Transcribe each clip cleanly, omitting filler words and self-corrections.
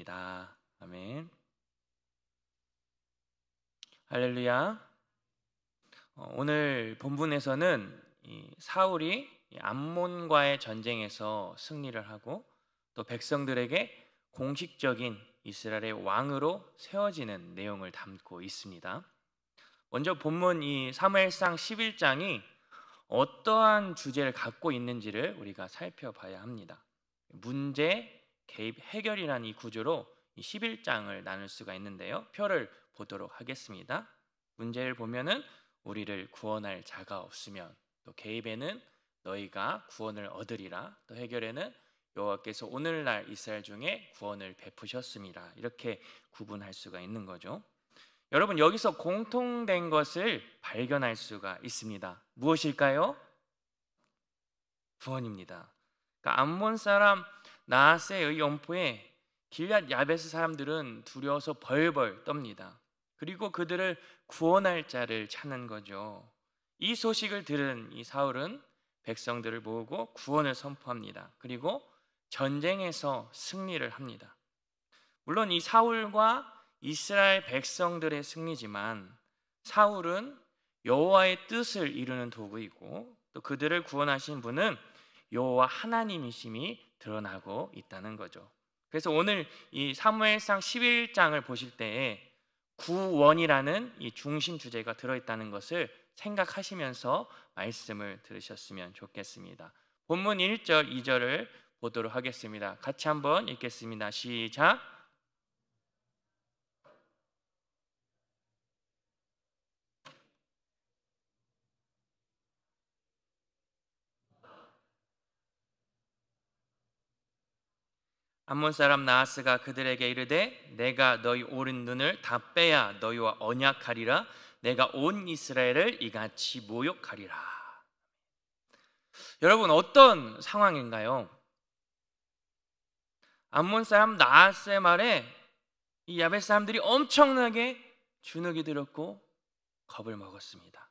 기도드립니다. 아멘. 할렐루야. 오늘 본문에서는 이 사울이 이 암몬과의 전쟁에서 승리를 하고 또 백성들에게 공식적인 이스라엘의 왕으로 세워지는 내용을 담고 있습니다. 먼저 본문 이 사무엘상 11장이 어떠한 주제를 갖고 있는지를 우리가 살펴봐야 합니다. 문제, 개입, 해결이라는 이 구조로 이 11장을 나눌 수가 있는데요. 표를 보도록 하겠습니다. 문제를 보면은 우리를 구원할 자가 없으면, 또 개입에는 너희가 구원을 얻으리라, 또 해결에는 여호와께서 오늘날 이스라엘 중에 구원을 베푸셨습니다. 이렇게 구분할 수가 있는 거죠. 여러분, 여기서 공통된 것을 발견할 수가 있습니다. 무엇일까요? 구원입니다. 그러니까 암몬 사람 나하스의 연포에 길앗 야베스 사람들은 두려워서 벌벌 떱니다. 그리고 그들을 구원할 자를 찾는 거죠. 이 소식을 들은 이 사울은 백성들을 모으고 구원을 선포합니다. 그리고 전쟁에서 승리를 합니다. 물론 이 사울과 이스라엘 백성들의 승리지만 사울은 여호와의 뜻을 이루는 도구이고 또 그들을 구원하신 분은 여호와 하나님이심이 드러나고 있다는 거죠. 그래서 오늘 이 사무엘상 11장을 보실 때에 구원이라는 이 중심 주제가 들어있다는 것을 생각하시면서 말씀을 들으셨으면 좋겠습니다. 본문 1절, 2절을 보도록 하겠습니다. 같이 한번 읽겠습니다. 시작. 암몬 사람 나하스가 그들에게 이르되 내가 너희 오른 눈을 다 빼야 너희와 언약하리라. 내가 온 이스라엘을 이같이 모욕하리라. 여러분, 어떤 상황인가요? 암몬 사람 나하스의 말에 이 야벳 사람들이 엄청나게 주눅이 들었고 겁을 먹었습니다.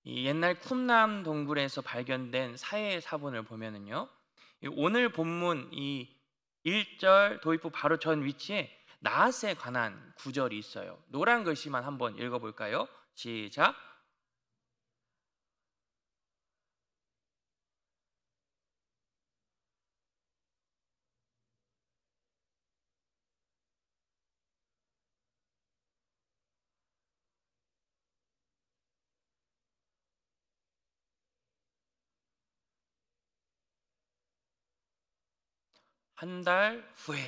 이 옛날 쿰람 동굴에서 발견된 사해 사본을 보면은요, 오늘 본문 이 1절 도입부 바로 전 위치에 나하스에 관한 구절이 있어요. 노란 글씨만 한번 읽어볼까요? 시작. 한 달 후에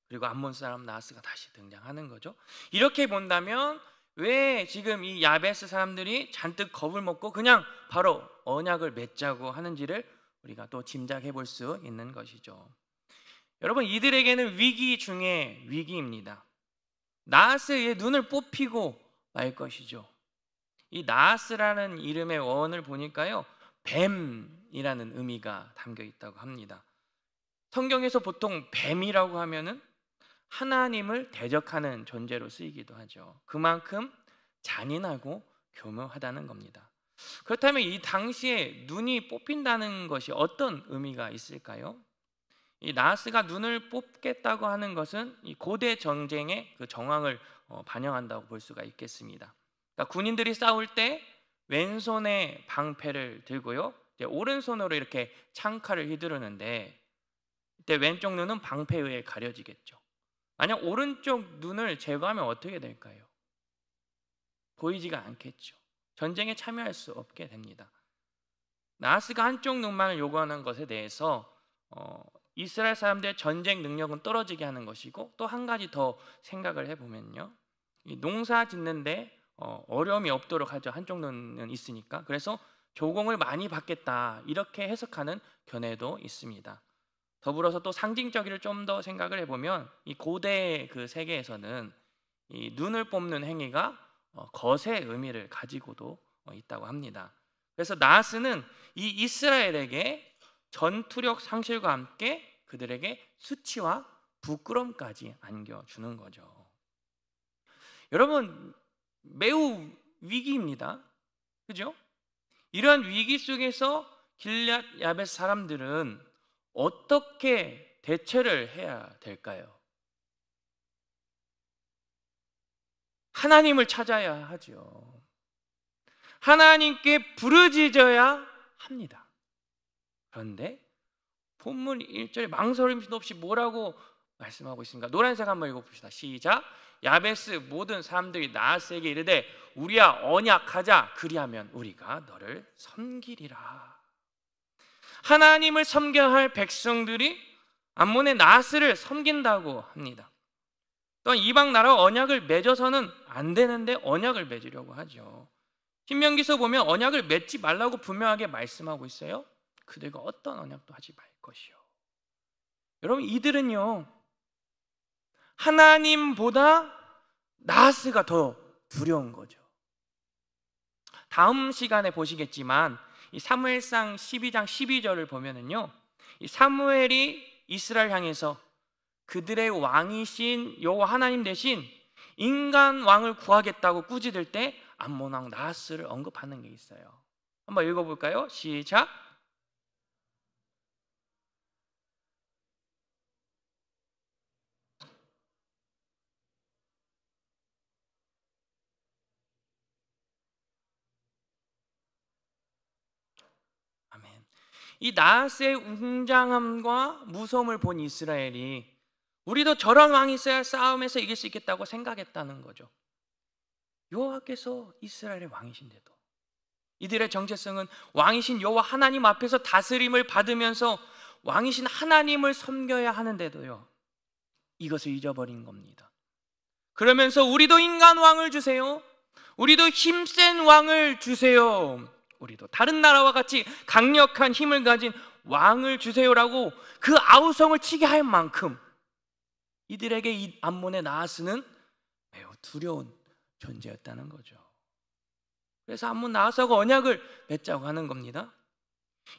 그리고 암몬 사람 나하스가 다시 등장하는 거죠. 이렇게 본다면 왜 지금 이 야베스 사람들이 잔뜩 겁을 먹고 그냥 바로 언약을 맺자고 하는지를 우리가 또 짐작해 볼 수 있는 것이죠. 여러분, 이들에게는 위기 중에 위기입니다. 나하스의 눈을 뽑히고 말 것이죠. 이 나하스라는 이름의 원을 보니까요, 뱀이라는 의미가 담겨 있다고 합니다. 성경에서 보통 뱀이라고 하면은 하나님을 대적하는 존재로 쓰이기도 하죠. 그만큼 잔인하고 교묘하다는 겁니다. 그렇다면 이 당시에 눈이 뽑힌다는 것이 어떤 의미가 있을까요? 이 나하스가 눈을 뽑겠다고 하는 것은 이 고대 전쟁의 그 정황을 반영한다고 볼 수가 있겠습니다. 그러니까 군인들이 싸울 때 왼손에 방패를 들고요, 이제 오른손으로 이렇게 창칼을 휘두르는데 이때 왼쪽 눈은 방패에 의해 가려지겠죠. 만약 오른쪽 눈을 제거하면 어떻게 될까요? 보이지가 않겠죠. 전쟁에 참여할 수 없게 됩니다. 나하스가 한쪽 눈만을 요구하는 것에 대해서 이스라엘 사람들의 전쟁 능력은 떨어지게 하는 것이고, 또 한 가지 더 생각을 해보면요, 이 농사 짓는데 어려움이 없도록 하죠. 한쪽 눈은 있으니까. 그래서 조공을 많이 받겠다, 이렇게 해석하는 견해도 있습니다. 더불어서 또 상징적이를 좀 더 생각을 해보면 이 고대 그 세계에서는 이 눈을 뽑는 행위가 거세 의미를 가지고도 있다고 합니다. 그래서 나하스는 이 이스라엘에게 전투력 상실과 함께 그들에게 수치와 부끄럼까지 안겨주는 거죠. 여러분, 매우 위기입니다. 그죠? 이러한 위기 속에서 길앗 야벳 사람들은 어떻게 대처를 해야 될까요? 하나님을 찾아야 하죠. 하나님께 부르짖어야 합니다. 그런데 본문 1절에 망설임도 없이 뭐라고 말씀하고 있습니까? 노란색 한번 읽어봅시다. 시작. 야베스 모든 사람들이 나하스에게 이르되 우리야 언약하자. 그리하면 우리가 너를 섬기리라. 하나님을 섬겨야 할 백성들이 암몬의 나하스를 섬긴다고 합니다. 또한 이방 나라와 언약을 맺어서는 안 되는데 언약을 맺으려고 하죠. 신명기서 보면 언약을 맺지 말라고 분명하게 말씀하고 있어요. 그들과 어떤 언약도 하지 말 것이요. 여러분, 이들은요 하나님보다 나하스가 더 두려운 거죠. 다음 시간에 보시겠지만 이 사무엘상 12장 12절을 보면은요, 이 사무엘이 이스라엘 향해서 그들의 왕이신 여호와 하나님 대신 인간 왕을 구하겠다고 꾸짖을 때 암몬 왕 나하스를 언급하는 게 있어요. 한번 읽어볼까요? 시작. 아멘. 이 나하스의 웅장함과 무서움을 본 이스라엘이 우리도 저런 왕이 있어야 싸움에서 이길 수 있겠다고 생각했다는 거죠. 여호와께서 이스라엘의 왕이신데도 이들의 정체성은 왕이신 여호와 하나님 앞에서 다스림을 받으면서 왕이신 하나님을 섬겨야 하는데도요, 이것을 잊어버린 겁니다. 그러면서 우리도 인간 왕을 주세요, 우리도 힘센 왕을 주세요, 우리도 다른 나라와 같이 강력한 힘을 가진 왕을 주세요라고 그 아우성을 치게 할 만큼 이들에게 이 암몬의 나하스는 매우 두려운 존재였다는 거죠. 그래서 암몬 나하스하고 언약을 맺자고 하는 겁니다.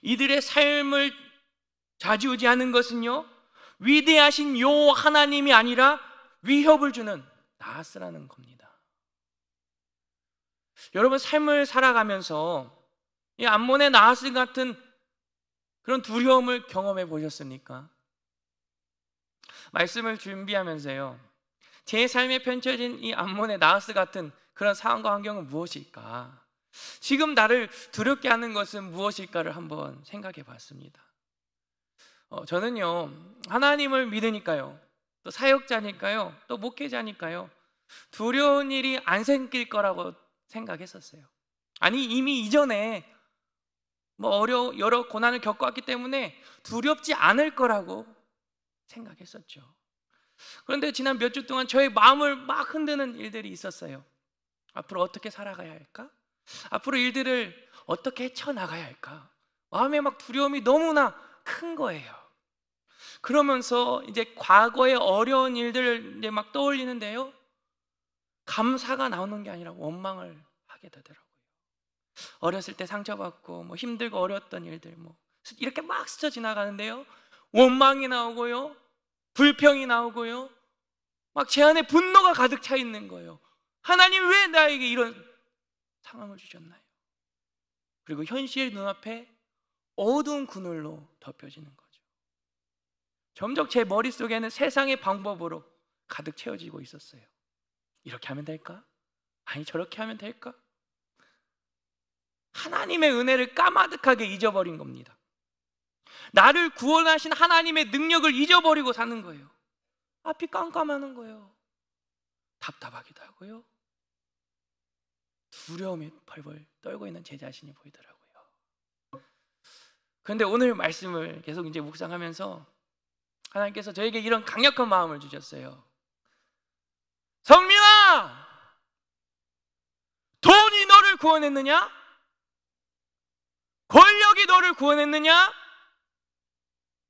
이들의 삶을 좌지우지하는 것은요, 위대하신 여호와 하나님이 아니라 위협을 주는 나하스라는 겁니다. 여러분, 삶을 살아가면서 이 암몬의 나하스 같은 그런 두려움을 경험해 보셨습니까? 말씀을 준비하면서요, 제 삶에 펼쳐진 이 암몬의 나하스 같은 그런 상황과 환경은 무엇일까? 지금 나를 두렵게 하는 것은 무엇일까를 한번 생각해 봤습니다. 저는요, 하나님을 믿으니까요, 또 사역자니까요, 또 목회자니까요, 두려운 일이 안 생길 거라고 생각했었어요. 아니, 이미 이전에 여러 고난을 겪어왔기 때문에 두렵지 않을 거라고 생각했었죠. 그런데 지난 몇 주 동안 저의 마음을 막 흔드는 일들이 있었어요. 앞으로 어떻게 살아가야 할까? 앞으로 일들을 어떻게 헤쳐나가야 할까? 마음에 막 두려움이 너무나 큰 거예요. 그러면서 이제 과거의 어려운 일들을 이제 막 떠올리는데요, 감사가 나오는 게 아니라 원망을 하게 되더라고요. 어렸을 때 상처받고 힘들고 어려웠던 일들 이렇게 막 스쳐 지나가는데요, 원망이 나오고요, 불평이 나오고요, 막 제 안에 분노가 가득 차 있는 거예요. 하나님, 왜 나에게 이런 상황을 주셨나요? 그리고 현실의 눈앞에 어두운 그늘로 덮여지는 거죠. 점점 제 머릿속에는 세상의 방법으로 가득 채워지고 있었어요. 이렇게 하면 될까? 아니, 저렇게 하면 될까? 하나님의 은혜를 까마득하게 잊어버린 겁니다. 나를 구원하신 하나님의 능력을 잊어버리고 사는 거예요. 앞이 깜깜하는 거예요. 답답하기도 하고요, 두려움에 벌벌 떨고 있는 제 자신이 보이더라고요. 그런데 오늘 말씀을 계속 이제 묵상하면서 하나님께서 저에게 이런 강력한 마음을 주셨어요. 성민아, 돈이 너를 구원했느냐? 권력이 너를 구원했느냐?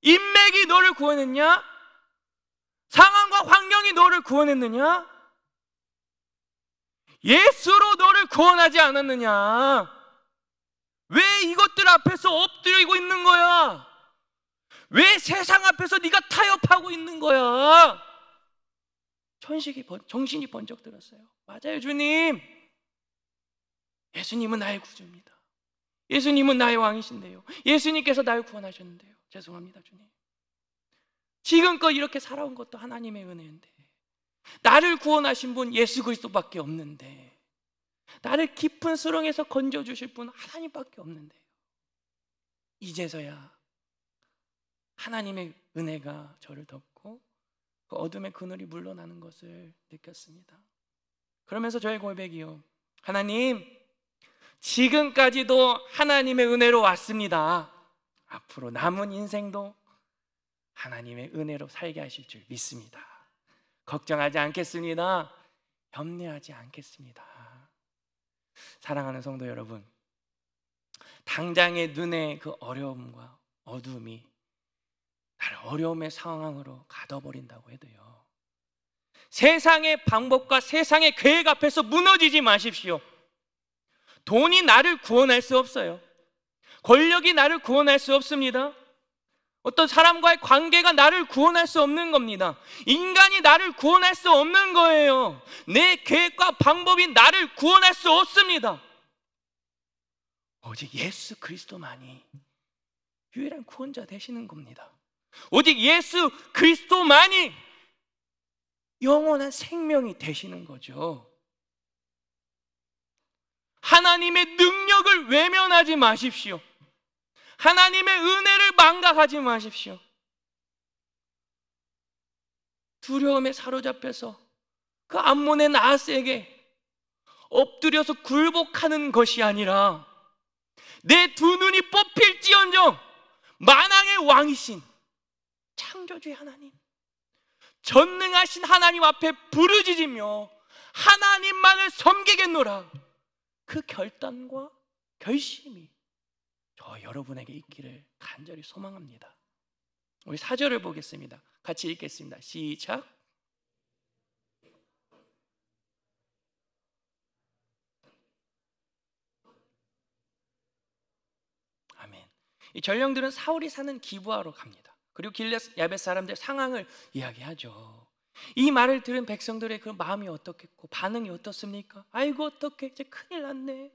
인맥이 너를 구원했냐? 상황과 환경이 너를 구원했느냐? 예수로 너를 구원하지 않았느냐? 왜 이것들 앞에서 엎드리고 있는 거야? 왜 세상 앞에서 네가 타협하고 있는 거야? 정신이 번쩍 들었어요. 맞아요, 주님. 예수님은 나의 구주입니다. 예수님은 나의 왕이신데요, 예수님께서 나를 나를 구원하신 분 예수 그리스도밖에 없는데, 나를 깊은 수렁에서 건져주실 분 하나님밖에 없는데, 이제서야 하나님의 은혜가 저를 덮고 그 어둠의 그늘이 물러나는 것을 느꼈습니다. 그러면서 저의 고백이요, 하나님, 지금까지도 하나님의 은혜로 왔습니다. 앞으로 남은 인생도 하나님의 은혜로 살게 하실 줄 믿습니다. 걱정하지 않겠습니다. 염려하지 않겠습니다. 사랑하는 성도 여러분, 당장의 눈에 그 어려움과 어둠이 나를 어려움의 상황으로 가둬버린다고 해도요, 세상의 방법과 세상의 계획 앞에서 무너지지 마십시오. 돈이 나를 구원할 수 없어요. 권력이 나를 구원할 수 없습니다. 어떤 사람과의 관계가 나를 구원할 수 없는 겁니다. 인간이 나를 구원할 수 없는 거예요. 내 계획과 방법이 나를 구원할 수 없습니다. 오직 예수 그리스도만이 유일한 구원자 되시는 겁니다. 오직 예수 그리스도만이 영원한 생명이 되시는 거죠. 하나님의 능력을 외면하지 마십시오. 하나님의 은혜를 망각하지 마십시오. 두려움에 사로잡혀서 그 암몬의 나하스에게 엎드려서 굴복하는 것이 아니라, 내 두 눈이 뽑힐지언정 만왕의 왕이신 창조주의 하나님, 전능하신 하나님 앞에 부르짖으며 하나님만을 섬기겠노라, 그 결단과 결심이 저 여러분에게 있기를 간절히 소망합니다. 우리 4절을 보겠습니다. 같이 읽겠습니다. 시작. 아멘. 이 전령들은 사울이 사는 기브아로 갑니다. 그리고 길앗 야벳 사람들 상황을 이야기하죠. 이 말을 들은 백성들의 그 마음이 어떻겠고 반응이 어떻습니까? 아이고, 어떡해, 이제 큰일 났네.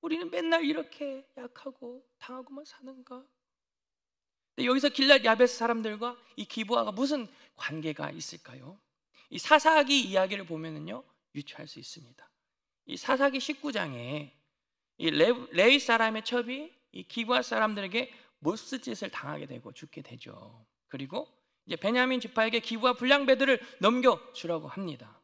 우리는 맨날 이렇게 약하고 당하고만 사는가? 근데 여기서 길앗 야벳 사람들과 이 기브아가 무슨 관계가 있을까요? 이 사사기 이야기를 보면은요, 유추할 수 있습니다. 이 사사기 19장에 이 레위 사람의 첩이 이 기브아 사람들에게 못쓰짓을 당하게 되고 죽게 되죠. 그리고 이제 베냐민 지파에게 기브아 불량배들을 넘겨주라고 합니다.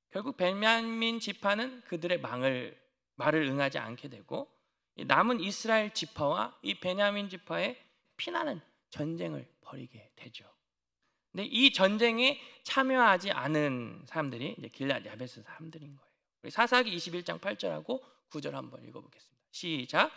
결국 베냐민 지파는 그들의 말을 응하지 않게 되고, 남은 이스라엘 지파와 이 베냐민 지파의 피나는 전쟁을 벌이게 되죠. 근데 이 전쟁에 참여하지 않은 사람들이 이제 길앗 야벳 사람들인 거예요. 우리 사사기 21장 8절하고 9절 한번 읽어보겠습니다. 시작.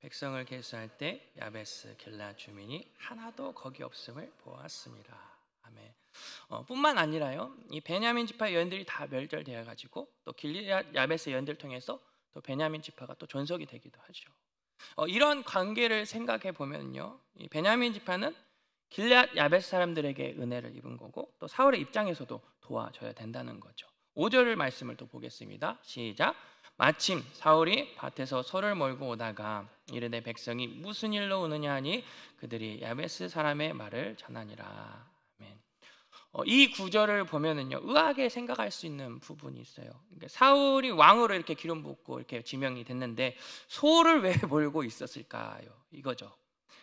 백성을 계수할 때 야베스 길앗 주민이 하나도 거기 없음을 보았습니다. 아멘. 뿐만 아니라요, 이 베냐민 지파의 여인들이 다 멸절되어 가지고 또 길앗 야베스의 여인들을 통해서 또 베냐민 지파가 또 존속이 되기도 하죠. 이런 관계를 생각해 보면요, 이 베냐민 지파는 길앗 야베스 사람들에게 은혜를 입은 거고, 또 사울의 입장에서도 도와줘야 된다는 거죠. 5절 말씀을 또 보겠습니다. 시작. 마침 사울이 밭에서 소를 몰고 오다가 이르되 백성이 무슨 일로 오느냐 하니 그들이 야베스 사람의 말을 전하니라. 아멘. 이 구절을 보면은요, 의아하게 생각할 수 있는 부분이 있어요. 그러니까 사울이 왕으로 이렇게 기름 붓고 이렇게 지명이 됐는데 소를 왜 몰고 있었을까요? 이거죠.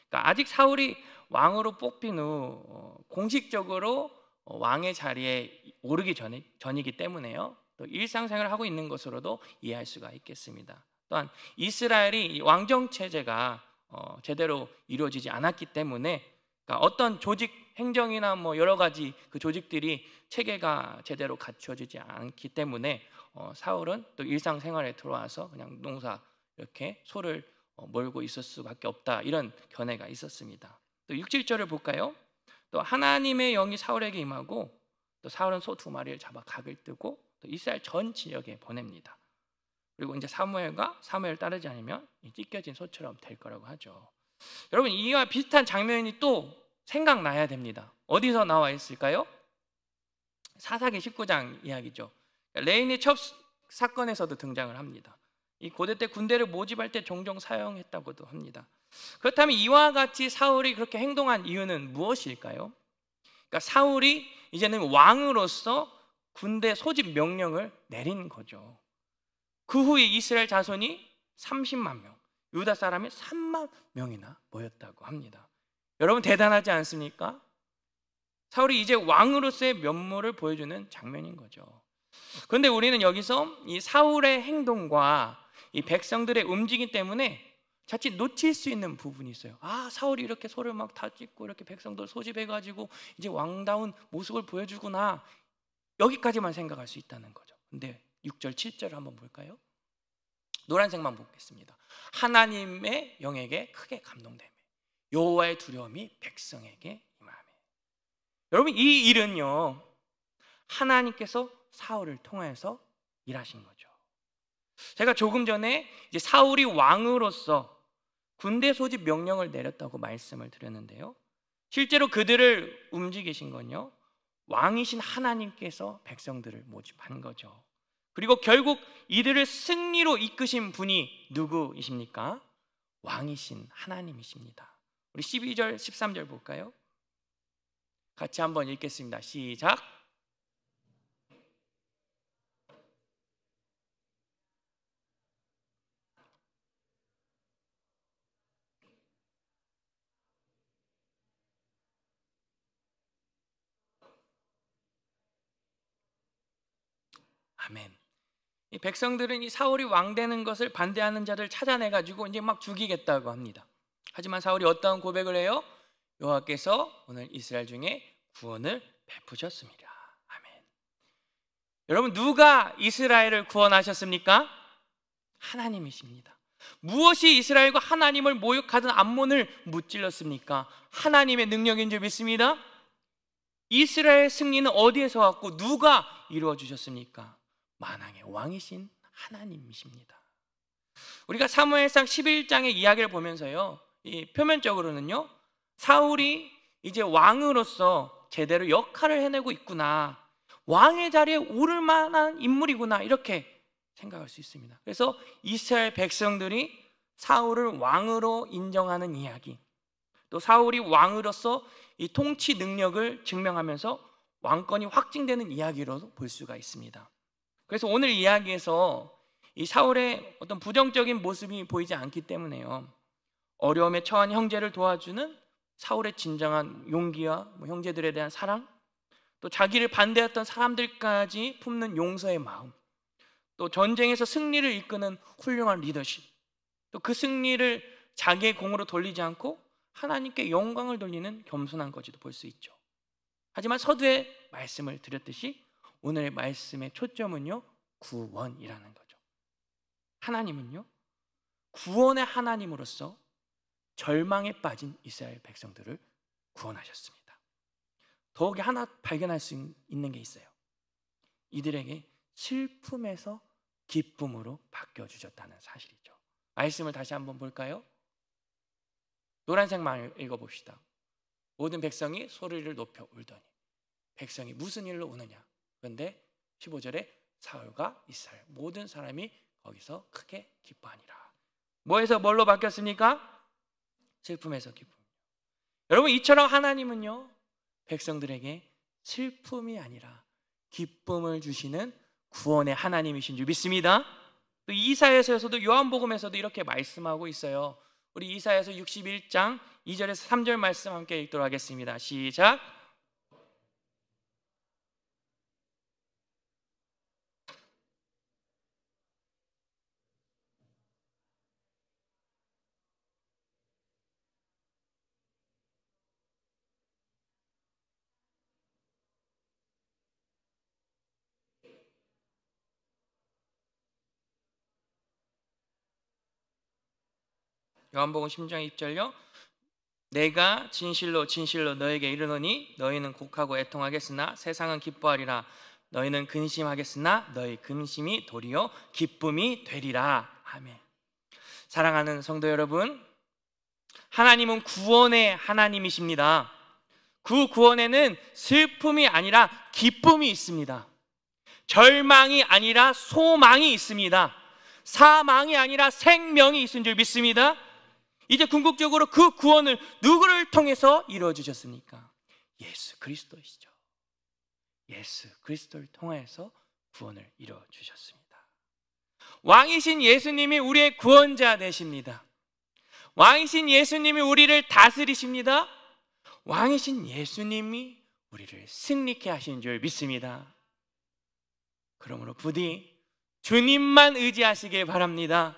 그러니까 아직 사울이 왕으로 뽑힌 후 공식적으로 왕의 자리에 오르기 전이기 때문에요, 또 일상생활을 하고 있는 것으로도 이해할 수가 있겠습니다. 또한 이스라엘이 왕정 체제가 제대로 이루어지지 않았기 때문에, 그러니까 어떤 조직 행정이나 뭐 여러 가지 그 조직들이 체계가 제대로 갖춰지지 않기 때문에 사울은 또 일상생활에 들어와서 그냥 농사 이렇게 소를 몰고 있을 수밖에 없다, 이런 견해가 있었습니다. 또 6, 7절을 볼까요? 또 하나님의 영이 사울에게 임하고 또 사울은 소 2마리를 잡아 각을 뜨고 또 이스라엘 전 지역에 보냅니다. 그리고 이제 사무엘을 따르지 않으면 찢겨진 소처럼 될 거라고 하죠. 여러분, 이와 비슷한 장면이 또 생각나야 됩니다. 어디서 나와 있을까요? 사사기 19장 이야기죠. 레인의 첩 사건에서도 등장을 합니다. 이 고대 때 군대를 모집할 때 종종 사용했다고도 합니다. 그렇다면 이와 같이 사울이 그렇게 행동한 이유는 무엇일까요? 그러니까 사울이 이제는 왕으로서 군대 소집 명령을 내린 거죠. 그 후에 이스라엘 자손이 30만 명, 유다 사람이 3만 명이나 모였다고 합니다. 여러분 대단하지 않습니까? 사울이 이제 왕으로서의 면모를 보여주는 장면인 거죠. 그런데 우리는 여기서 이 사울의 행동과 이 백성들의 움직임 때문에 자칫 놓칠 수 있는 부분이 있어요. 아, 사울이 이렇게 소를 막 다 찢고 이렇게 백성들 소집해가지고 이제 왕다운 모습을 보여주구나, 여기까지만 생각할 수 있다는 거죠. 근데 6절 7절을 한번 볼까요? 노란색만 보겠습니다. 하나님의 영에게 크게 감동되며 여호와의 두려움이 백성에게 임하며. 여러분, 이 일은요, 하나님께서 사울을 통해서 일하신 거죠. 제가 조금 전에 이제 사울이 왕으로서 군대 소집 명령을 내렸다고 말씀을 드렸는데요, 실제로 그들을 움직이신 건요, 왕이신 하나님께서 백성들을 모집한 거죠. 그리고 결국 이들을 승리로 이끄신 분이 누구이십니까? 왕이신 하나님이십니다. 우리 12절 13절 볼까요? 같이 한번 읽겠습니다. 시작. 아멘. 이 백성들은 이 사울이 왕 되는 것을 반대하는 자를 찾아내 가지고 이제 막 죽이겠다고 합니다. 하지만 사울이 어떠한 고백을 해요? 여호와께서 오늘 이스라엘 중에 구원을 베푸셨습니다. 아멘. 여러분, 누가 이스라엘을 구원하셨습니까? 하나님이십니다. 무엇이 이스라엘과 하나님을 모욕하던 암몬을 무찔렀습니까? 하나님의 능력인 줄 믿습니다. 이스라엘 승리는 어디에서 왔고 누가 이루어 주셨습니까? 만왕의 왕이신 하나님이십니다. 우리가 사무엘상 11장의 이야기를 보면서요, 이 표면적으로는요, 사울이 이제 왕으로서 제대로 역할을 해내고 있구나, 왕의 자리에 오를 만한 인물이구나, 이렇게 생각할 수 있습니다. 그래서 이스라엘 백성들이 사울을 왕으로 인정하는 이야기, 또 사울이 왕으로서 이 통치 능력을 증명하면서 왕권이 확증되는 이야기로 볼 수가 있습니다. 그래서 오늘 이야기에서 이 사울의 어떤 부정적인 모습이 보이지 않기 때문에요, 어려움에 처한 형제를 도와주는 사울의 진정한 용기와 형제들에 대한 사랑, 또 자기를 반대했던 사람들까지 품는 용서의 마음, 또 전쟁에서 승리를 이끄는 훌륭한 리더십, 또 그 승리를 자기의 공으로 돌리지 않고 하나님께 영광을 돌리는 겸손한 것이도 볼 수 있죠. 하지만 서두에 말씀을 드렸듯이 오늘의 말씀의 초점은요, 구원이라는 거죠. 하나님은요, 구원의 하나님으로서 절망에 빠진 이스라엘 백성들을 구원하셨습니다. 더욱이 하나 발견할 수 있는 게 있어요. 이들에게 슬픔에서 기쁨으로 바뀌어주셨다는 사실이죠. 말씀을 다시 한번 볼까요? 노란색만 읽어봅시다. 모든 백성이 소리를 높여 울더니. 백성이 무슨 일로 우느냐? 그런데 15절에 사울과 이스라엘 모든 사람이 거기서 크게 기뻐하니라. 뭐에서 뭘로 바뀌었습니까? 슬픔에서 기쁨. 여러분, 이처럼 하나님은요, 백성들에게 슬픔이 아니라 기쁨을 주시는 구원의 하나님이신 줄 믿습니다. 또 이사야서에서도, 요한복음에서도 이렇게 말씀하고 있어요. 우리 이사야서 61장 2절에서 3절 말씀 함께 읽도록 하겠습니다. 시작. 요한복음 10장 2절요. 내가 진실로 진실로 너에게 이르노니 너희는 곡하고 애통하겠으나 세상은 기뻐하리라. 너희는 근심하겠으나 너희 근심이 도리어 기쁨이 되리라. 아멘. 사랑하는 성도 여러분, 하나님은 구원의 하나님이십니다. 그 구원에는 슬픔이 아니라 기쁨이 있습니다. 절망이 아니라 소망이 있습니다. 사망이 아니라 생명이 있는 줄 믿습니다. 이제 궁극적으로 그 구원을 누구를 통해서 이루어 주셨습니까? 예수 그리스도이시죠. 예수 그리스도를 통해서 구원을 이루어 주셨습니다. 왕이신 예수님이 우리의 구원자 되십니다. 왕이신 예수님이 우리를 다스리십니다. 왕이신 예수님이 우리를 승리케 하신 줄 믿습니다. 그러므로 부디 주님만 의지하시길 바랍니다.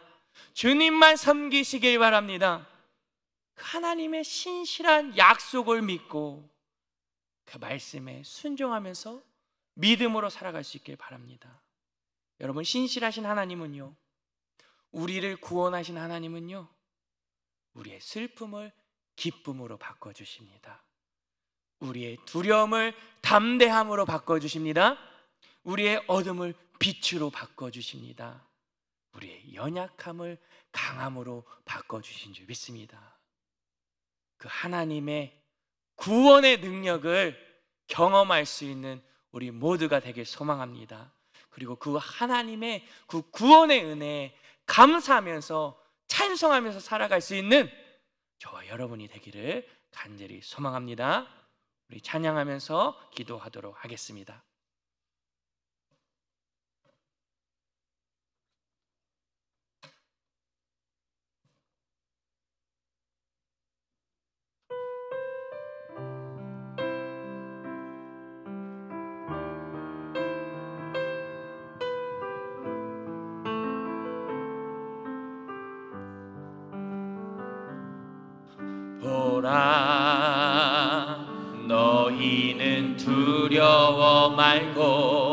주님만 섬기시길 바랍니다. 하나님의 신실한 약속을 믿고 그 말씀에 순종하면서 믿음으로 살아갈 수 있길 바랍니다. 여러분, 신실하신 하나님은요, 우리를 구원하신 하나님은요, 우리의 슬픔을 기쁨으로 바꿔주십니다. 우리의 두려움을 담대함으로 바꿔주십니다. 우리의 어둠을 빛으로 바꿔주십니다. 우리의 연약함을 강함으로 바꿔주신 줄 믿습니다. 그 하나님의 구원의 능력을 경험할 수 있는 우리 모두가 되길 소망합니다. 그리고 그 하나님의 그 구원의 은혜에 감사하면서 찬송하면서 살아갈 수 있는 저와 여러분이 되기를 간절히 소망합니다. 우리 찬양하면서 기도하도록 하겠습니다. 보라, 너희는 두려워 말고